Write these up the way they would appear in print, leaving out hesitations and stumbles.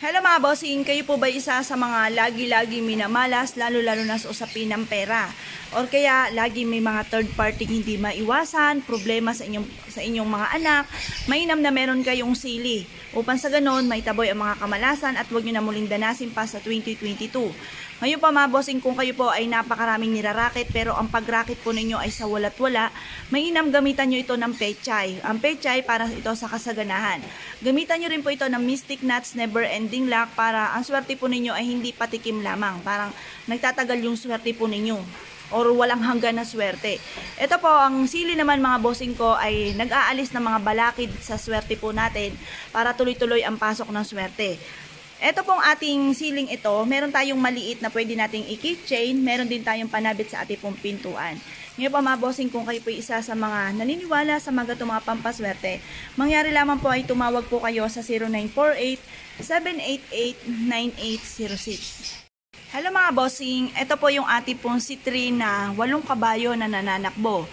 Hello mga bossing, kayo po ba isa sa mga lagi-lagi minamalas lalo-lalo na sa usapin ng pera? Or kaya lagi may mga third party hindi maiwasan, problema sa inyong mga anak, mainam na meron kayong sili. Upang sa ganon, may taboy ang mga kamalasan at huwag nyo na muling danasin pa sa 2022. Ngayon pa mga bossing, kung kayo po ay napakaraming nirarakit pero ang pagrakit po ninyo ay sa wala't wala, mainam gamitan nyo ito ng pechay. Ang pechay para ito sa kasaganahan. Gamitan nyo rin po ito ng Mystic Nuts Never Ending Luck para ang swerte po ninyo ay hindi patikim lamang. Parang nagtatagal yung swerte po ninyo or walang hanggan na swerte. Ito po, ang sili naman mga bossing ko ay nag-aalis ng mga balakid sa swerte po natin para tuloy-tuloy ang pasok ng swerte. Ito pong ating siling ito, meron tayong maliit na pwede nating i-keychain, meron din tayong panabit sa ating pong pintuan. Ngayon pa mga bossing, kung kayo po isa sa mga naniniwala sa mga mga pampaswerte, mangyari lamang po ay tumawag po kayo sa 0948-788-9806. Hello mga bossing, ito po yung ating pong citrine na 8 kabayo na nananakbo.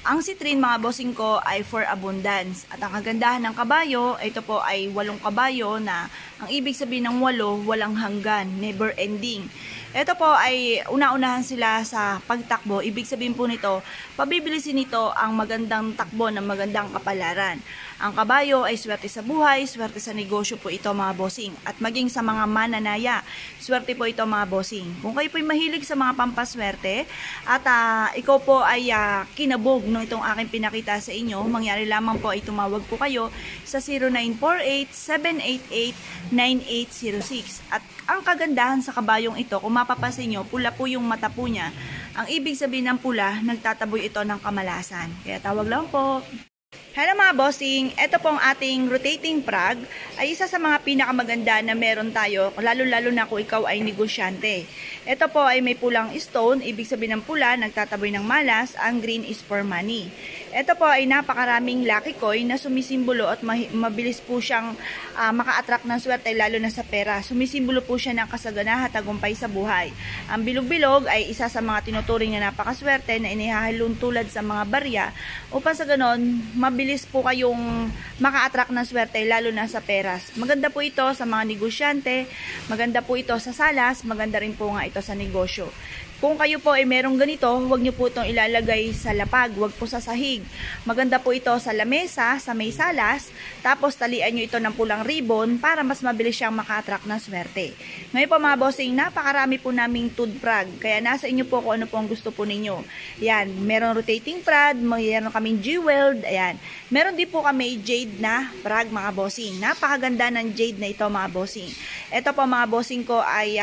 Ang citrine mga bossing ko ay for abundance. At ang kagandahan ng kabayo, ito po ay 8 kabayo na ang ibig sabihin ng 8, walang hanggan, never ending. Ito po ay una-unahan sila sa pagtakbo. Ibig sabihin po nito, pabibilisin nito ang magandang takbo ng magandang kapalaran. Ang kabayo ay swerte sa buhay, swerte sa negosyo po ito mga bossing. At maging sa mga mananaya, swerte po ito mga bossing. Kung kayo po ay mahilig sa mga pampaswerte at ikaw po ay kinabog no itong aking pinakita sa inyo, mangyari lamang po ay tumawag po kayo sa 0948-788-9806. At ang kagandahan sa kabayong ito, kung mapapansin nyo, pula po yung mata po niya. Ang ibig sabihin ng pula, nagtataboy ito ng kamalasan. Kaya tawag lang po. Hello mga bossing, ito pong ating rotating prag ay isa sa mga pinakamaganda na meron tayo, lalo-lalo na kung ikaw ay negosyante. Ito po ay may pulang stone, ibig sabihin ng pula, nagtataboy ng malas, ang green is for money. Ito po ay napakaraming lucky coin na sumisimbolo at mabilis po siyang maka-attract ng swerte lalo na sa pera. Sumisimbolo po siya ng kasaganahan at tagumpay sa buhay. Ang bilog-bilog ay isa sa mga tinuturing na napakaswerte na inihahalon tulad sa mga barya upang sa ganon, mabilis po kayong maka-attract ng swerte lalo na sa peras. Maganda po ito sa mga negosyante, maganda po ito sa salas, maganda rin po nga ito sa negosyo. Kung kayo po ay merong ganito, huwag nyo po itong ilalagay sa lapag, huwag po sa sahig. Maganda po ito sa lamesa, sa may salas, tapos talian nyo ito ng pulang ribbon para mas mabilis siyang maka-attract ng swerte. Ngayon po mga bossing, napakarami po naming toothprag, kaya nasa inyo po kung ano po ang gusto po ninyo. Yan, meron rotating prag, meron kaming jeweled, ayan. Meron din po kami jade na prag mga bossing. Napakaganda ng jade na ito mga bossing. Ito po mga bossing ko ay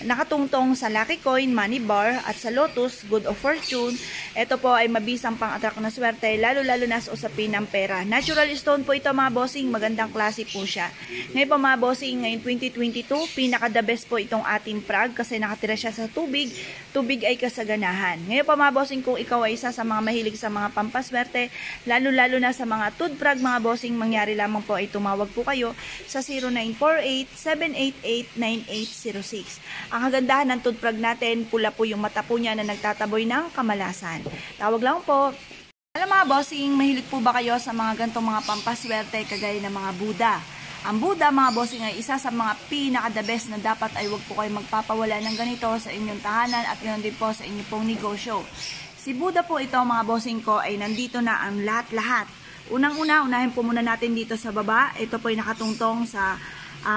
nakatungtong sa lucky coin, money bar, at sa lotus, good of fortune. Ito po ay mabisang pang-attract na swerte, lalo-lalo na sa usapin ng pera. Natural stone po ito mga bossing, magandang klase po siya. Ngayon po mga bossing, ngayon 2022, pinaka-the best po itong ating prag kasi nakatira siya sa tubig. Tubig ay kasaganahan. Ngayon po mga bossing, kung ikaw ay isa sa mga mahilig sa mga pampaswerte, lalo-lalo na sa mga tooth prag mga bossing, mangyari lamang po ay tumawag po kayo sa 0948-788-9806. Ang kagandahan ng toothprag natin, pula po yung mata po niya na nagtataboy ng kamalasan. Tawag lang po. Alam mga bossing, mahilig po ba kayo sa mga gantong mga pampaswerte kagaya ng mga Buddha? Ang Buddha mga bossing ay isa sa mga pinaka-the best na dapat ay wag po kayo magpapawala ng ganito sa inyong tahanan at yun din po sa inyong pong negosyo. Si Buddha po ito mga bossing ko ay nandito na ang lahat-lahat. Unang-una, unahin po muna natin dito sa baba. Ito po ay nakatungtong sa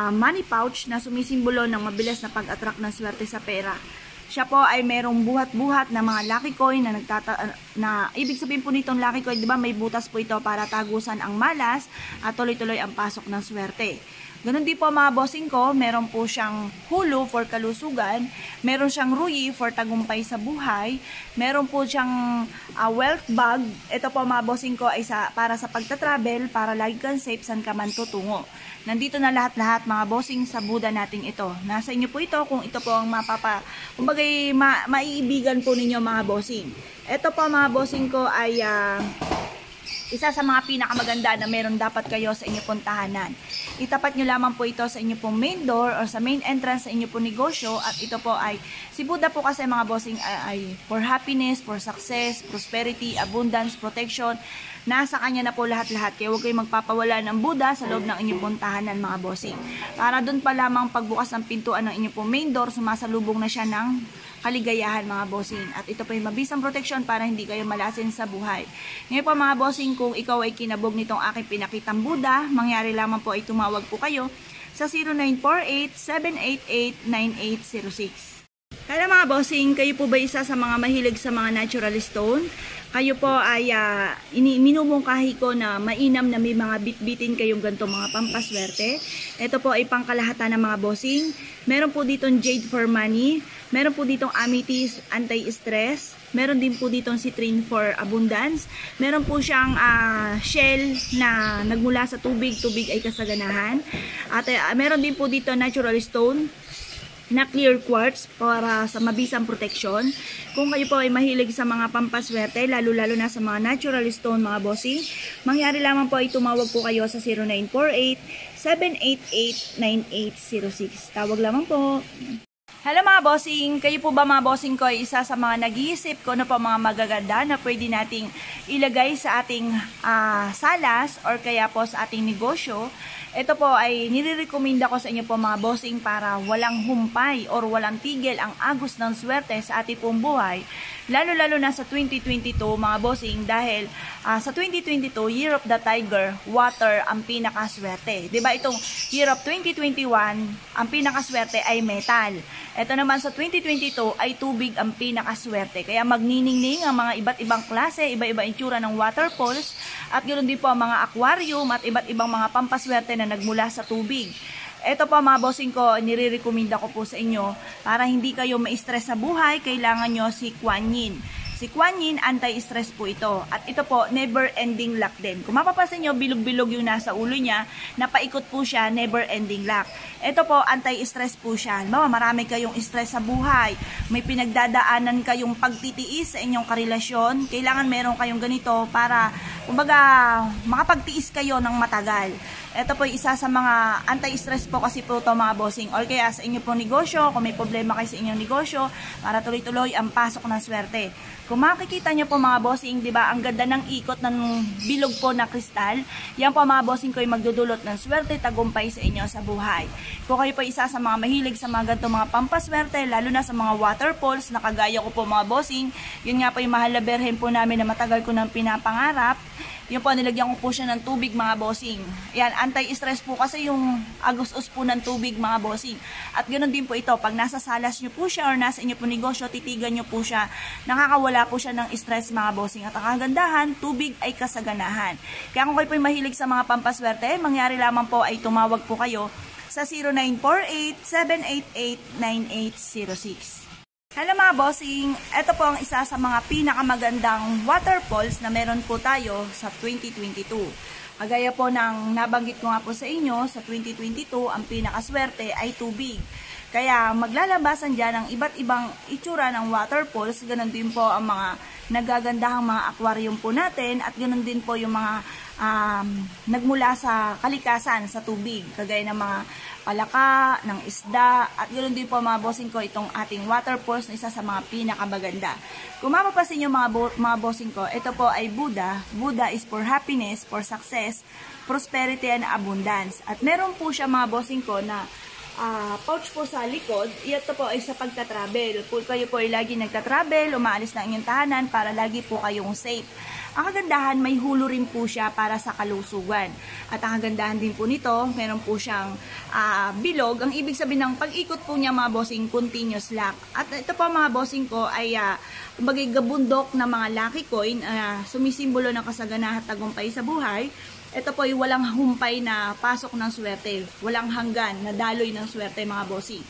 money pouch na sumisimbolo ng mabilis na pag-attract ng swerte sa pera. Siya po ay merong buhat-buhat na mga lucky coin na ibig sabihin po nitong lucky coin, di ba may butas po ito para tagusan ang malas at tuloy-tuloy ang pasok ng swerte. Ganun din po mga bossing ko, meron po siyang hulu for kalusugan, meron siyang ruyi for tagumpay sa buhay, meron po siyang wealth bag. Ito po mga bossing ko ay para sa pagta-travel, para lagi kang safe saan ka man tutungo. Nandito na lahat-lahat mga bossing sa Buddha nating ito. Nasa inyo po ito kung ito po ang kumbagay maiibigan po ninyo mga bossing. Ito po mga bossing ko ay isa sa mga pinakamaganda na meron dapat kayo sa inyo pong tahanan. Itapat nyo lamang po ito sa inyo pong main door or sa main entrance sa inyo pong negosyo, at ito po ay, si Buddha po kasi mga bossing ay for happiness, for success, prosperity, abundance, protection. Nasa kanya na po lahat-lahat, kaya huwag kayong magpapawala ng Buddha sa loob ng inyong pong tahanan mga bossing. Para doon pa lamang pagbukas ng pintuan ng inyong pong main door, sumasalubong na siya ng kaligayahan mga bossing. At ito po yung mabisang protection para hindi kayo malasin sa buhay. Ngayon po mga bossing, kung ikaw ay kinabog nitong aking pinakitang Buddha, mangyari lamang po ay tumawag po kayo sa 0948-788-9806. Kaya mga bossing, kayo po ba isa sa mga mahilig sa mga natural stone? Kayo po ay minumungkahi ko na mainam na may mga bitbitin kayong ganito mga pampaswerte. Ito po ay pangkalahatan ng mga bossing. Meron po ditong jade for money. Meron po ditong amethyst anti-stress. Meron din po ditong citrine for abundance. Meron po siyang shell na nagmula sa tubig. Tubig ay kasaganahan. At meron din po dito natural stone na clear quartz para sa mabisang protection. Kung kayo po ay mahilig sa mga pampaswerte, lalo-lalo na sa mga natural stone mga bossing, mangyari lamang po ay tumawag po kayo sa 0948-788-9806. Tawag lamang po. Hello mga bossing, kayo po ba mga bossing ko ay isa sa mga nag-iisip ko na po mga magaganda na pwede nating ilagay sa ating salas or kaya po sa ating negosyo? Ito po ay nire-recommenda ko sa inyo po mga bossing para walang humpay or walang tigil ang agos ng swerte sa ating pong buhay. Lalo-lalo na sa 2022 mga bossing, dahil sa 2022, Year of the Tiger, water ang pinakaswerte. Diba itong Year of 2021, ang pinakaswerte ay metal. Ito naman sa 2022 ay tubig ang pinakaswerte. Kaya magniningning ang mga iba't ibang klase, iba-iba itsura ng waterfalls, at ganoon din po ang mga aquarium at iba't ibang mga pampaswerte na nagmula sa tubig. Ito po mga bossing ko, nire-recommenda ko po sa inyo para hindi kayo ma-stress sa buhay, kailangan nyo si Kuan Yin. Si Kuan Yin, anti-stress po ito. At ito po, never-ending lock din. Kung mapapansin nyo, bilog-bilog yung nasa ulo niya, napaikot po siya, never-ending lock. Ito po, anti-stress po siya. Halimbawa, marami kayong stress sa buhay, may pinagdadaanan kayong pagtitiis sa inyong karelasyon, kailangan meron kayong ganito para, kumbaga, makapagtiis kayo ng matagal. Ito po isa sa mga anti-stress po kasi po ito mga bossing. Or kaya sa inyo pong negosyo, kung may problema kayo sa inyong negosyo, para tuloy-tuloy ang pasok ng swerte. Kung makikita nyo po mga bossing, di ba, ang ganda ng ikot ng bilog po na kristal, yan po mga bossing ko ay magdudulot ng swerte, tagumpay sa inyo sa buhay. Kung kayo po isa sa mga mahilig sa mga ganito mga pampaswerte, lalo na sa mga waterfalls, na kagaya ko po mga bossing, yun nga po yung mahal na berhen po namin na matagal ko nang pinapangarap. Yun po, nilagyan ko po siya ng tubig mga bossing. Yan, anti-stress po kasi yung agos-us po ng tubig mga bossing. At ganoon din po ito, pag nasa salas nyo po siya or nasa inyo po negosyo, titigan nyo po siya, nakakawala po siya ng stress mga bossing. At ang kagandahan, tubig ay kasaganahan. Kaya kung kayo po mahilig sa mga pampaswerte, mangyari lamang po ay tumawag po kayo sa 0948-788-9806. Hello mga bossing, ito po ang isa sa mga pinakamagandang waterfalls na meron po tayo sa 2022. Kagaya po ng nabanggit ko nga po sa inyo, sa 2022, ang pinakaswerte ay tubig. Kaya maglalabasan dyan ang iba't ibang itsura ng waterfalls, ganun din po ang mga nagagandahang mga aquarium po natin, at ganun din po yung mga nagmula sa kalikasan, sa tubig, kagaya ng mga palaka, ng isda, at ganoon din po mga bossing ko itong ating waterfalls na isa sa mga pinakamaganda. Kung mapapasin nyo mga bossing ko, ito po ay Buddha. Buddha is for happiness, for success, prosperity, and abundance. At meron po siya mga bossing ko na pouch po sa likod. Ito po ay sa pagta-travel. Kung kayo po ay lagi nagta-travel, umaalis ng inyong tahanan para lagi po kayong safe. Ang kagandahan, may hulo rin po siya para sa kalusugan. At ang kagandahan din po nito, meron po siyang bilog. Ang ibig sabihin ng pag-ikot po niya mga bossing, continuous lock. At ito po mga bossing ko ay kumbaga gabundok na mga lucky coin, sumisimbolo ng kasaganahan at tagumpay sa buhay. Ito po ay walang humpay na pasok ng swerte, walang hanggan na daloy ng swerte mga bossing.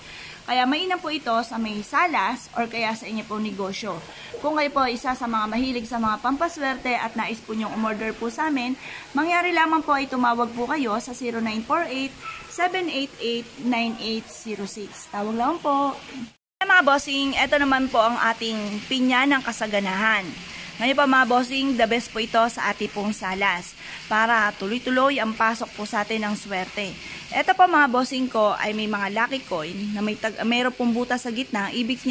Kaya mainam po ito sa may salas or kaya sa inyo po negosyo. Kung kayo po isa sa mga mahilig sa mga pampaswerte at nais po nyong umorder po sa amin, mangyari lamang po ay tumawag po kayo sa 0948-788-9806. Tawag lang po. Mga bossing, ito naman po ang ating pinya ng kasaganahan. Ngayon pa mga bossing, the best po ito sa ating pong salas para tuloy-tuloy ang pasok po sa atin ng swerte. Ito po mga bossing ko ay may mga lucky coin na mayroon pong butas sa gitna. Ibig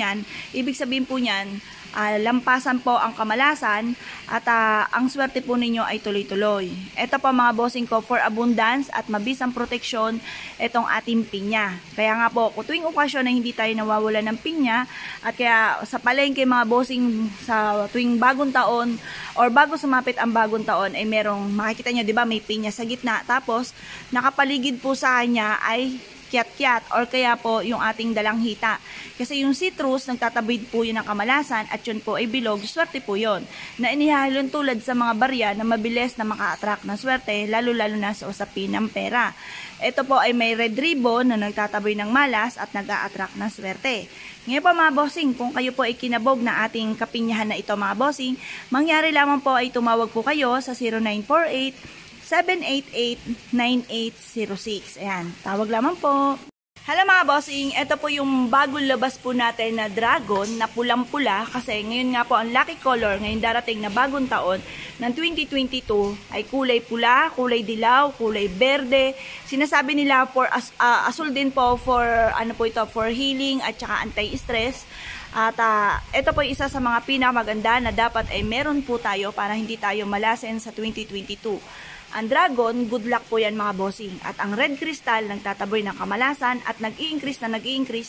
sabihin po niyan, lampasan po ang kamalasan at ang swerte po ninyo ay tuloy-tuloy. Ito po mga bossing ko for abundance at mabisang proteksyon itong ating pinya. Kaya nga po, tuwing okasyon na hindi tayo nawawala ng pinya at kaya sa palengke mga bossing sa tuwing bagong taon or bago sumapit ang bagong taon ay merong makikita nyo, di ba, may pinya sa gitna tapos nakapaligid po sa kanya ay kiat-kiat or kaya po yung ating dalanghita. Kasi yung citrus, nagtatabid po yun ng kamalasan at yun po ay bilog, swerte po yun. Na inihahalon tulad sa mga barya na mabilis na maka-attract ng swerte, lalo-lalo na sa usapin ng pera. Ito po ay may red ribbon na nagtataboy ng malas at nag-a-attract ng swerte. Ngayon po mga bossing, kung kayo po ay kinabog na ating kapinyahan na ito mga bossing, mangyari lamang po ay tumawag po kayo sa 0948-788-9806. Ayan, tawag lamang po. Hello mga bossing, ito po yung bagong labas po natin na dragon na pulang-pula kasi ngayon nga po ang lucky color, ngayon darating na bagong taon ng 2022 ay kulay pula, kulay dilaw, kulay berde. Sinasabi nila for asul din po for ano po ito, for healing at saka anti-stress. At ito po isa sa mga pinakamaganda na dapat ay meron po tayo para hindi tayo malasen sa 2022. Ang dragon, good luck po yan mga bossing. At ang red crystal, nagtataboy ng kamalasan at nag-i-increase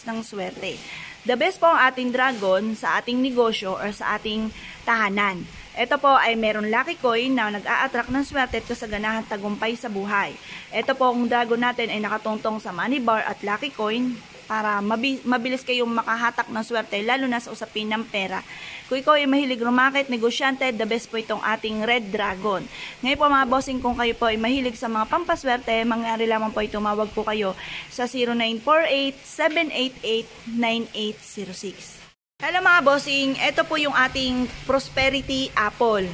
ng swerte. The best po ang ating dragon sa ating negosyo or sa ating tahanan. Ito po ay meron lucky coin na nag-a-attract ng swerte at kasaganahan tagumpay sa buhay. Ito po ang dragon natin ay nakatungtong sa money bar at lucky coin para mabilis kayong makahatak ng swerte lalo na sa usapin ng pera. Kung ikaw ay mahilig rumakit, negosyante, the best po itong ating red dragon. Ngayon po mga bossing, kung kayo po ay mahilig sa mga pampaswerte, mangyari lamang po ay tumawag po kayo sa 0948-788-9806. Hello mga bossing, ito po yung ating prosperity apple.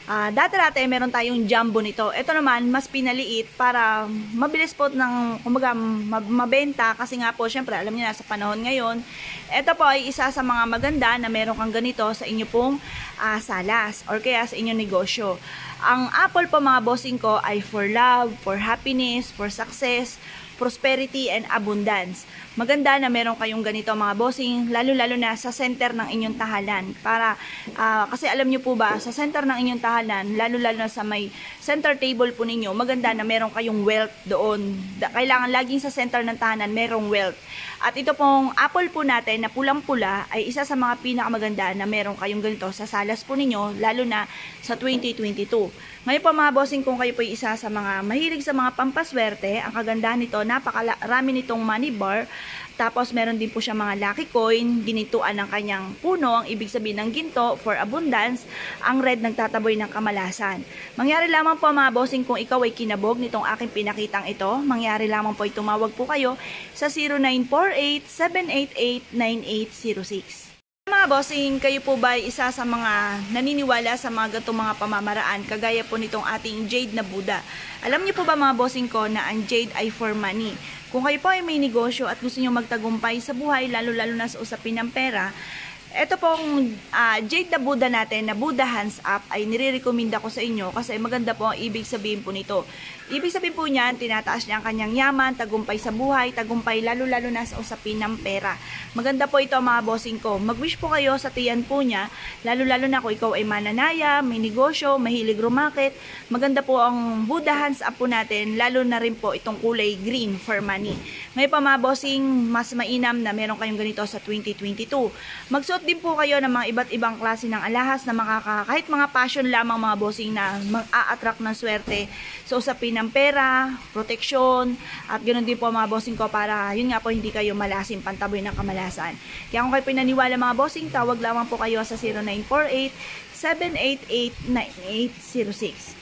Dati meron tayong jumbo nito. Ito naman, mas pinaliit para mabilis po ng, kumbaga, mabenta. Kasi nga po, syempre, alam niyo na sa panahon ngayon. Ito po ay isa sa mga maganda na meron kang ganito sa inyo pong salas or kaya sa inyong negosyo. Ang apple po mga bossing ko ay for love, for happiness, for success, prosperity, and abundance. Maganda na meron kayong ganito mga bossing, lalo-lalo na sa center ng inyong tahanan. Para, kasi alam nyo po ba, sa center ng inyong tahanan, lalo-lalo na sa may center table po ninyo, maganda na meron kayong wealth doon. Kailangan laging sa center ng tahanan, merong wealth. At ito pong apple po natin na pulang-pula ay isa sa mga pinakamaganda na meron kayong ganito sa salas po ninyo, lalo na sa 2022. Ngayon po mga bossing, kung kayo po ay isa sa mga mahilig sa mga pampaswerte, ang kagandahan nito, napakarami nitong money bar. Tapos meron din po siya mga lucky coin, ginituan ng kanyang puno, ang ibig sabihin ng ginto for abundance, ang red nagtataboy ng kamalasan. Mangyari lamang po mga bossing kung ikaw ay kinabog nitong aking pinakitang ito, mangyari lamang po ay tumawag po kayo sa 0948-788-9806. Mga bossing, kayo po ba ay isa sa mga naniniwala sa mga ganitong mga pamamaraan kagaya po nitong ating jade na Buddha? Alam niyo po ba mga bossing ko na ang jade ay for money? Kung kayo po ay may negosyo at gusto niyo magtagumpay sa buhay, lalo-lalo na sa usapin ng pera, ito pong jade na Buddha natin na Buddha hands up ay nire-recommenda ko sa inyo kasi maganda po ang ibig sabihin po nito. Ibig sabihin po niyan, tinataas niya ang kanyang yaman, tagumpay sa buhay, tagumpay lalo-lalo na sa usapin ng pera. Maganda po ito mga bossing ko. Mag-wish po kayo sa tiyan po niya, lalo-lalo na kung ikaw ay mananaya, may negosyo, mahilig rumakit. Maganda po ang Buddha hands up po natin, lalo na rin po itong kulay green for money. Ngayon pa mga bossing, mas mainam na meron kayong ganito sa 2022. Magsuot din po kayo ng mga iba't ibang klase ng alahas na kahit mga passion lamang mga bossing na mag-a-attract ng swerte sa usapin ng pera, proteksyon, at ganoon din po mga bossing ko para yun nga po hindi kayo malasim pantaboy ng kamalasan. Kaya kung kayo pinaniwala mga bossing, tawag lamang po kayo sa 0948-788-9806.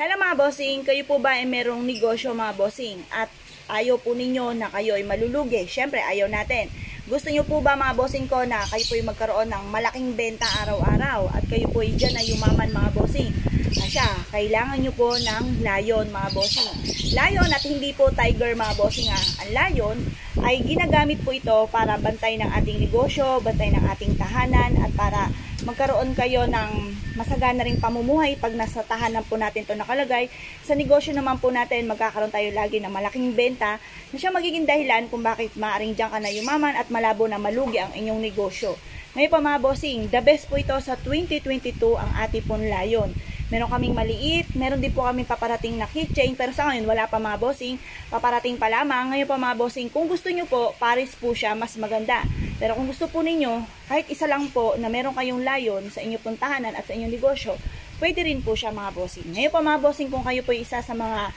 Hello mga bossing, kayo po ba ay merong negosyo mga bossing at ayaw po ninyo na kayo ay malulugi? Syempre ayaw natin. Gusto nyo po ba mga bossing ko na kayo po ay magkaroon ng malaking benta araw-araw at kayo po ay dyan na yumaman mga bossing? Asya, kailangan nyo po ng lion mga bossing. Lion at hindi po tiger mga bossing ha. Ang lion ay ginagamit po ito para bantay ng ating negosyo, bantay ng ating tahanan at para magkaroon kayo ng masagana ring pamumuhay pag nasa tahanan po natin to nakalagay. Sa negosyo naman po natin, magkakaroon tayo lagi ng malaking benta na siya magiging dahilan kung bakit maaaring diyan ka na yumaman at malabo na malugi ang inyong negosyo. Ngayon pa mga bossing, the best po ito sa 2022 ang ating pong layon. Meron kaming maliit, meron din po kaming paparating na keychain, pero sa ngayon wala pa mga bossing, paparating pa lamang. Ngayon pa mga bossing, kung gusto nyo po, pares po siya, mas maganda. Pero kung gusto po ninyo, kahit isa lang po na meron kayong layon sa inyong puntahanan at sa inyong negosyo, pwede rin po siya mga bossing. Ngayon pa mga bossing, kung kayo po isa sa mga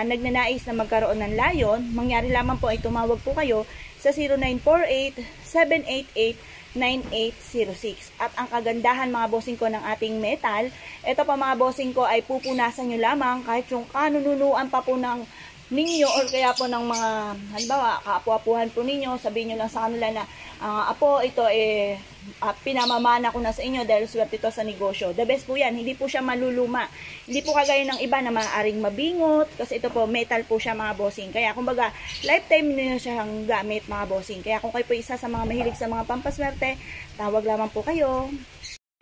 nagnanais na magkaroon ng layon, mangyari lamang po ay tumawag po kayo sa 0948-788-9806. At ang kagandahan mga bossing ko ng ating metal, ito pa mga bossing ko ay pupunasan nyo lamang kahit yung kanununuan pa po ng ninyo or kaya po ng mga halimbawa kaapu-apuhan po ninyo, sabihin nyo lang sa kanila na apo ito pinamamana ko na sa inyo dahil swerte ito sa negosyo. The best po yan, hindi po siya maluluma, hindi po kagaya ng iba na maaaring mabingot kasi ito po metal po siya mga bossing. Kaya kumbaga lifetime niyo siyang gamit mga bossing. Kaya kung kayo po isa sa mga mahilig sa mga pampaswerte, tawag lamang po kayo.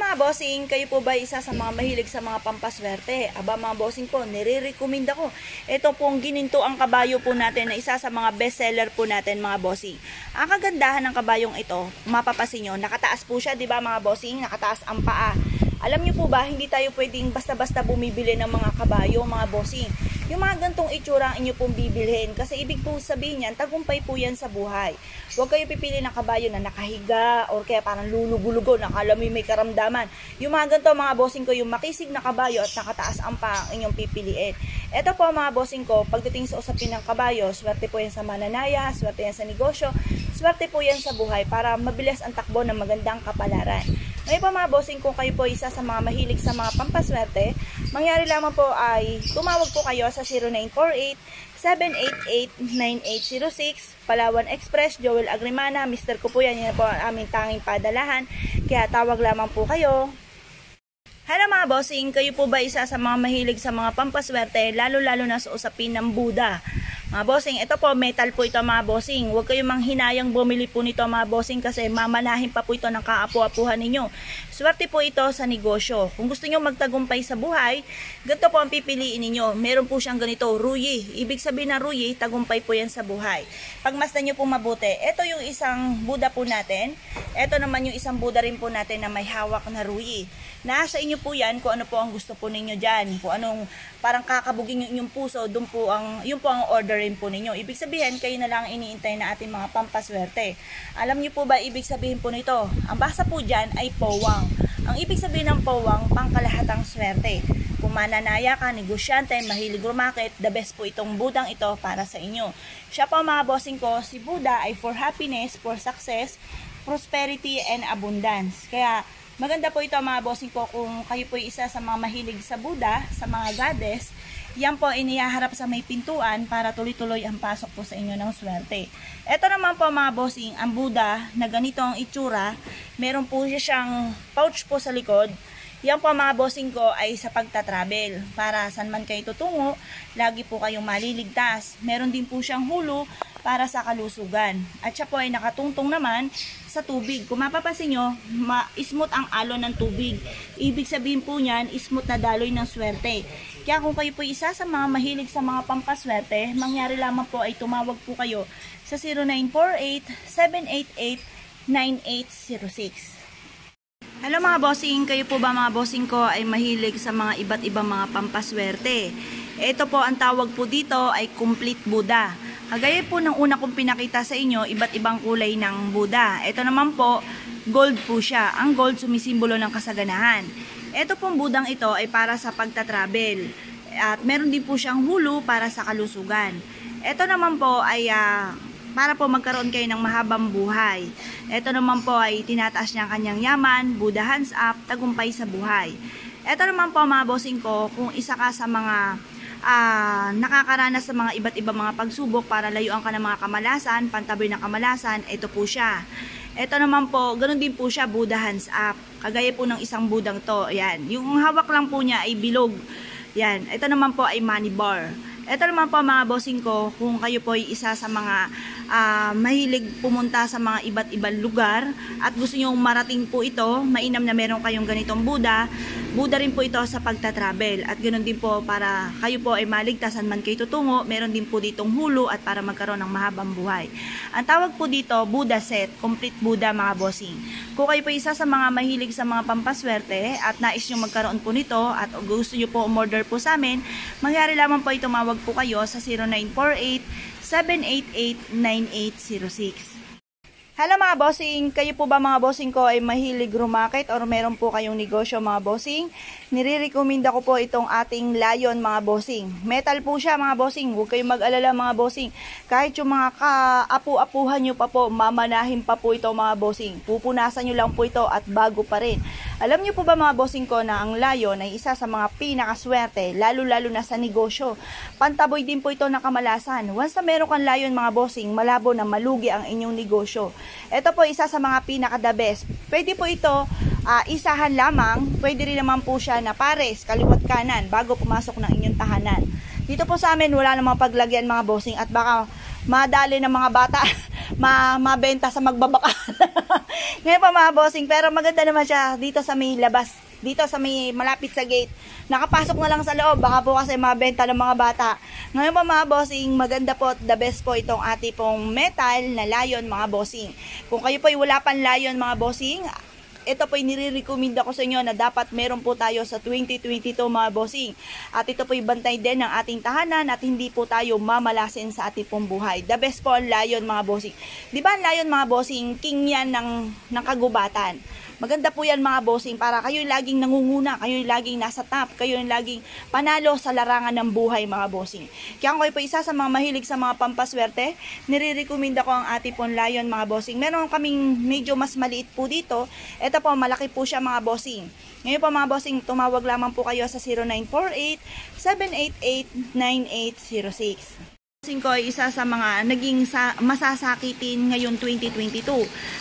Mga bossing, kayo po ba isa sa mga mahilig sa mga pampaswerte? Aba mga bossing ko, nire-recommend ako. Ito pong gininto ang kabayo po natin na isa sa mga bestseller po natin mga bossing. Ang kagandahan ng kabayong ito, mapapasin nyo, nakataas po siya, di ba mga bossing? Nakataas ang paa. Alam nyo po ba, hindi tayo pwedeng basta-basta bumibili ng mga kabayo mga bossing. Yung mga gantong itsura ang inyo pong bibilhin. Kasi ibig po sabihin yan, tagumpay po yan sa buhay. Huwag kayo pipili ng kabayo na nakahiga or kaya parang lulugulugo, nakala mo may karamdaman. Yung mga ganito mga bossing ko, yung makisig na kabayo at nakataas ang pa ang inyong pipiliin. Ito po mga bossing ko, pagdating sa usapin ng kabayo, swerte po yan sa mananaya, swerte yan sa negosyo, swerte po yan sa buhay para mabilis ang takbo ng magandang kapalaran. Ngayon po mga bossing, kung kayo po isa sa mga mahilig sa mga pampaswerte, mangyari lamang po ay tumawag po kayo sa 0948-788-9806 Palawan Express, Joel Agrimana, Mr. ko po yan po ang aming tanging padalahan, kaya tawag lamang po kayo. Hello mga bossing, kayo po ba isa sa mga mahilig sa mga pampaswerte, lalo-lalo na sa usapin ng Buddha? Mga bossing, ito po, metal po ito mga bossing. Huwag kayong manghinayang bumili po nito mga bossing kasi mamanahin pa po ito ng kaapu-apuhan ninyo. Swerte po ito sa negosyo. Kung gusto nyo magtagumpay sa buhay, ganito po ang pipiliin ninyo. Meron po siyang ganito, ruyi. Ibig sabihin na ruyi, tagumpay po yan sa buhay. Pagmasdan nyo po mabuti, ito yung isang Buddha po natin. Ito naman yung isang Buddha rin po natin na may hawak na ruyi. Nasa inyo po yan kung ano po ang gusto po ninyo dyan. Kung anong parang kakabugin yung puso, yun po ang orderin po ninyo. Ibig sabihin, kayo na lang iniintay na ating mga pampaswerte. Alam niyo po ba ibig sabihin po nito? Ang basa po dyan ay powang. Ang ibig sabihin ng powang, pangkalahatang swerte. Kung mananaya ka, negosyante, mahilig rumakit, the best po itong budang ito para sa inyo. Siya po mga bossing ko, si Buddha ay for happiness, for success, prosperity, and abundance. Kaya maganda po ito mga bossing ko kung kayo po isa sa mga mahilig sa Buddha, sa mga goddess, yan po inihaharap sa may pintuan para tuloy-tuloy ang pasok po sa inyo ng swerte. Ito naman po mga bossing, ang Buddha na ganito ang itsura, meron po siyang pouch po sa likod. Yan po mga bossing ko ay sa pagta-travel. Para saan man kayo tutungo, lagi po kayong maliligtas. Meron din po siyang hulo para sa kalusugan. At siya po ay nakatungtong naman sa tubig. Kung mapapansin nyo, smooth ang alon ng tubig. Ibig sabihin po niyan, smooth na daloy ng swerte. Kaya kung kayo po isa sa mga mahilig sa mga pampaswerte, mangyari lamang po ay tumawag po kayo sa 0948-788-9806. Hello mga bossing, kayo po ba mga bossing ko ay mahilig sa mga iba't ibang mga pampaswerte? Ito po ang tawag po dito ay complete Buddha. Kagaya po ng una kong pinakita sa inyo, iba't ibang kulay ng Buddha. Ito naman po, gold po siya. Ang gold sumisimbolo ng kasaganahan. Ito pong budang ito ay para sa pagta-travel. At meron din po siyang hulo para sa kalusugan. Ito naman po ay para po magkaroon kayo ng mahabang buhay. Ito naman po ay tinataas niya ang kanyang yaman, Buddha hands up, tagumpay sa buhay. Ito naman po mga bossing ko, kung isa ka sa mga nakakaranas sa mga iba't ibang mga pagsubok para layuan ka ng mga kamalasan, pantaboy ng kamalasan, ito po siya. Ito naman po, ganun din po siya, Buddha hands up. Kagaya po ng isang budang to. Yan. Yung hawak lang po niya ay bilog. Yan. Ito naman po ay money bar. Ito naman po mga bossing ko, kung kayo po ay isa sa mga mahilig pumunta sa mga iba't ibang lugar at gusto nyo marating po ito, mainam na meron kayong ganitong Buddha rin po ito sa pagta-travel. At ganoon din po para kayo po ay maligtasan man kayo tutungo, meron din po ditong hulu at para magkaroon ng mahabang buhay. Ang tawag po dito, Buddha set, complete Buddha mga bossing. Kung kayo po isa sa mga mahilig sa mga pampaswerte at nais nyo magkaroon po nito at gusto nyo po umorder po sa amin, mangyari lamang po tumawag po kayo sa 0948-788-9806. Hello mga bossing, kayo po ba mga bossing ko ay mahilig rumakit or meron po kayong negosyo mga bossing? Nire-recommend ko po itong ating Lion mga bossing. Metal po siya mga bossing, huwag kayong mag-alala mga bossing. Kahit yung mga kaapu-apuhan nyo pa po, mamanahin pa po ito mga bossing. Pupunasan nyo lang po ito at bago pa rin. Alam nyo po ba mga bossing ko na ang Lion ay isa sa mga pinakaswerte, lalo-lalo na sa negosyo. Pantaboy din po ito ng kamalasan. Once na meron kang Lion mga bossing, malabo na malugi ang inyong negosyo. Ito po isa sa mga pinaka-the best. Pwede po ito isahan lamang. Pwede rin naman po siya na pares, kaliwat kanan, bago pumasok ng inyong tahanan. Dito po sa amin, wala namang paglagyan mga bossing at baka madali ng mga bata mabenta sa magbabaka. Ngayon pa mga bossing, pero maganda naman siya dito sa may labas. Dito sa may malapit sa gate. Nakapasok na lang sa loob. Baka po kasi mabenta ng mga bata. Ngayon po mga bossing, maganda po at the best po itong ating pong metal na Lion mga bossing. Kung kayo po ay wala pang Lion mga bossing, ito po nire-recommend ako sa inyo na dapat meron po tayo sa 2022 mga bossing. At ito po bantay din ng ating tahanan at hindi po tayo mamalasin sa ating pong buhay. The best po ang Lion mga bossing. Di ba ang Lion mga bossing, king yan ng kagubatan. Maganda po yan mga bossing para kayo laging nangunguna, kayo laging nasa top, kayo laging panalo sa larangan ng buhay mga bossing. Kaya kung kayo po isa sa mga mahilig sa mga pampaswerte, nire-recommend ako ang ating pong Lion mga bossing. Meron kaming medyo mas maliit po dito. Ito po, malaki po siya mga bossing. Ngayon po mga bossing, tumawag lamang po kayo sa 0948-788-9806. Bossing ko ay isa sa mga naging masasakitin ngayon 2022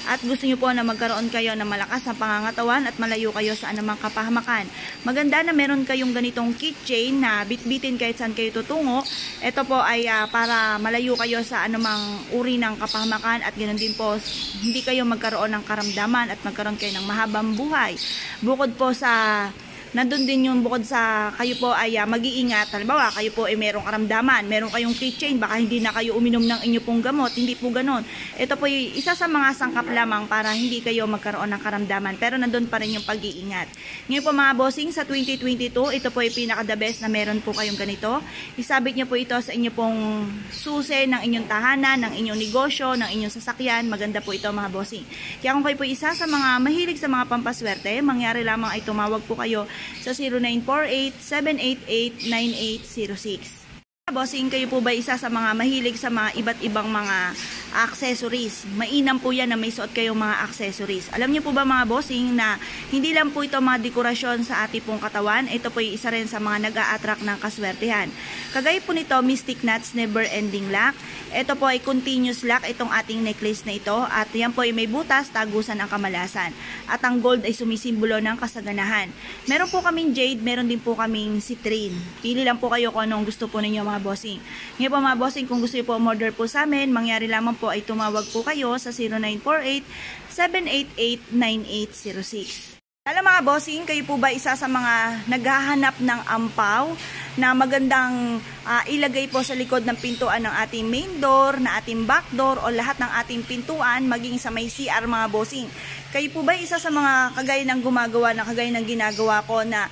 at gusto nyo po na magkaroon kayo ng malakas na pangangatawan at malayo kayo sa anumang kapahamakan. Maganda na meron kayong ganitong keychain na bitbitin kahit saan kayo tutungo. Ito po ay para malayo kayo sa anumang uri ng kapahamakan at ganoon din po hindi kayo magkaroon ng karamdaman at magkaroon kayo ng mahabang buhay. Bukod po sa nandun din yung bukod sa kayo po ay mag-iingat. Halimbawa, kayo po ay merong karamdaman, meron kayong keychain, baka hindi na kayo uminom ng inyo pong gamot. Hindi po ganon. Ito po yung isa sa mga sangkap lamang para hindi kayo magkaroon ng karamdaman. Pero nandun pa rin yung pag-iingat. Ngayon po mga bossing, sa 2022, ito po yung pinaka-the best na meron po kayong ganito. Isabit nyo po ito sa inyo pong susi ng inyong tahanan, ng inyong negosyo, ng inyong sasakyan. Maganda po ito mga bossing. Kaya kung kayo po isa sa mga mahilig sa mga pampaswerte, mangyari lamang ay tumawag po kayo sa 0948-788-9806. Bossing, kayo po ba isa sa mga mahilig sa mga iba't ibang mga accessories? Mainam po yan na may suot kayong mga accessories. Alam niyo po ba mga bossing na hindi lang po ito mga dekorasyon sa ating pong katawan, ito po yung isa rin sa mga nag-a-attract ng kaswertehan. Kagaya po nito, Mystic Knots Never Ending Lock. Ito po ay continuous lock itong ating necklace na ito at yan po ay may butas, tagusan ang kamalasan. At ang gold ay sumisimbolo ng kasaganahan. Meron po kaming jade, meron din po kaming citrine. Pili lang po kayo kung anong gusto po ninyo mga bossing. Ngayon po mga bossing, kung gusto niyo po umorder po sa amin, mangyari lamang po ay tumawag po kayo sa 0948-788-9806. Alam mga bossing, kayo po ba isa sa mga naghahanap ng ampaw na magandang ilagay po sa likod ng pintuan ng ating main door, na ating back door o lahat ng ating pintuan, maging sa may CR mga bossing? Kayo po ba isa sa mga kagaya ng gumagawa na kagaya ng ginagawa ko na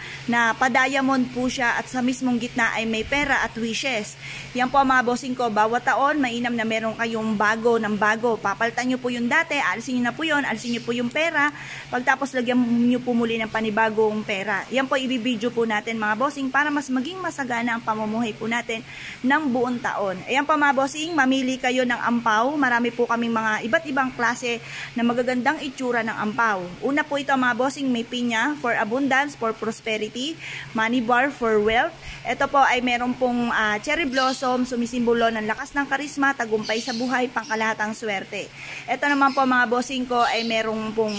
pa-diamond po siya at sa mismong gitna ay may pera at wishes? Yan po mga bossing ko, bawat taon mainam na meron kayong bago ng bago. Papalitan nyo po yung dati, alisin nyo na po yun, alisin nyo po yung pera. Pagtapos lagyan nyo po muli ng panibagong pera. Yan po ibibidyo po natin mga bossing para mas maging masagana ang pamumuhay po natin ng buong taon. Ayan po mga bossing, mamili kayo ng ampaw. Marami po kaming mga iba't ibang klase na magagandang itsura ng ampaw. Una po ito mga bossing, may pinya for abundance, for prosperity, money bar for wealth. Ito po ay meron pong cherry blossom, sumisimbolo ng lakas ng karisma, tagumpay sa buhay, pangkalahatang swerte. Ito naman po mga bossing ko ay merong pong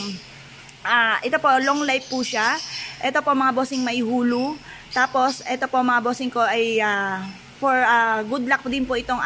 ito po, long life po siya. Ito po mga bossing may hulu. Tapos, ito po mga bossing ko ay for good luck din po itong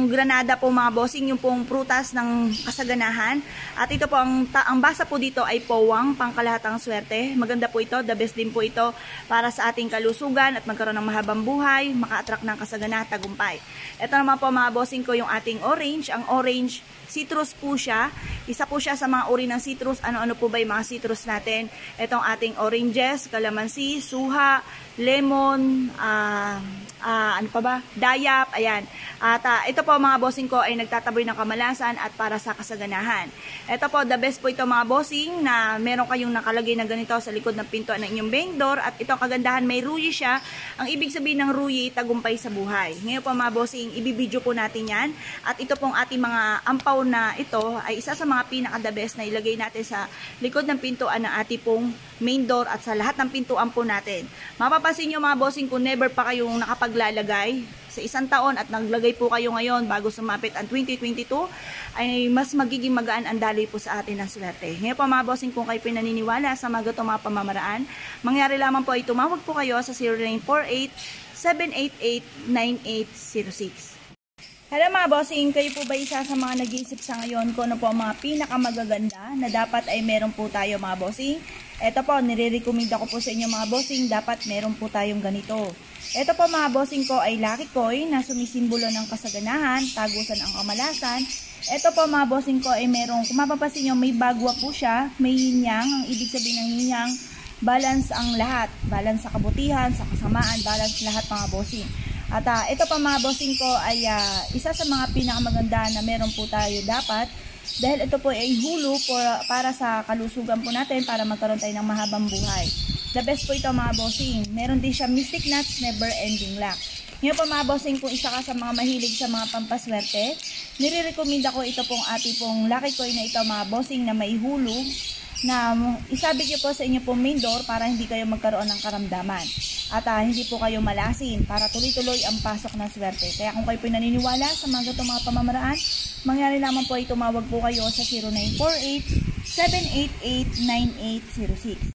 granada po mga bossing, yung pong prutas ng kasaganahan. At ito po, ang basa po dito ay powang, pangkalahatang swerte. Maganda po ito, the best din po ito para sa ating kalusugan at magkaroon ng mahabang buhay, maka-attract ng kasaganahan, tagumpay. Ito naman po mga bossing ko yung ating orange. Ang orange, citrus po siya. Isa po siya sa mga uri ng citrus. Ano-ano po ba yung mga citrus natin? Itong ating oranges, calamansi, suha, lemon, ano pa ba? Dayap, ayan. At ito po mga bossing ko ay nagtataboy ng kamalasan at para sa kasaganahan. Ito po, the best po ito mga bossing na meron kayong nakalagay na ganito sa likod ng pintuan ng inyong main door. At ito kagandahan, may ruyi siya. Ang ibig sabihin ng ruyi, tagumpay sa buhay. Ngayon po mga bossing, ibibidyo po natin yan. At ito pong ating mga ampaw na ito ay isa sa mga pinaka-the best na ilagay natin sa likod ng pintuan ng ating pong main door at sa lahat ng pintuan po natin. Mapapansin nyo mga bossing kung never pa kayong nakapaglalagay sa isang taon at naglagay po kayo ngayon bago sumapit ang 2022 ay mas magiging magaan ang daloy po sa atin ng swerte. Ngayon po mga bossing, kung kayo pinaniniwala sa mga ganitong mga pamamaraan, mangyari lamang po ay tumawag po kayo sa 0948-788-9806. Hello mga bossing, kayo po ba isa sa mga nag-iisip sa ngayon kung ano po ang mga pinakamagaganda na dapat ay meron po tayo mga bossing? Ito po, nire-recommend ako po sa inyo mga bossing, dapat meron po tayong ganito. Ito po mga bossing ko ay lucky coin na sumisimbolo ng kasaganahan, tagusan ang kamalasan. Ito po mga bossing ko ay merong, kung mapapansin nyo, may bagwa po siya, may yin-yang. Ang ibig sabihin ng yin-yang, balance ang lahat. Balance sa kabutihan, sa kasamaan, balance lahat mga bossing. At ito pa mga bossing ko ay isa sa mga pinakamaganda na meron po tayo dapat, dahil ito po ay hulu para sa kalusugan po natin, para magkaroon tayo ng mahabang buhay. The best po ito mga bossing. Meron din siya mystic nuts, never ending luck. Ngayon po mga bossing, kung isa ka sa mga mahilig sa mga pampaswerte, nire-recommend ako ito pong ating pong lucky coin na ito mga bossing na may hulu, na isabit nyo po sa inyo pong main door para hindi kayo magkaroon ng karamdaman. At hindi po kayo malasin para tuloy-tuloy ang pasok ng swerte. Kaya kung kayo po naniniwala sa mga ganitong mga pamamaraan, mangyari lamang po ay tumawag po kayo sa 0948-788-9806.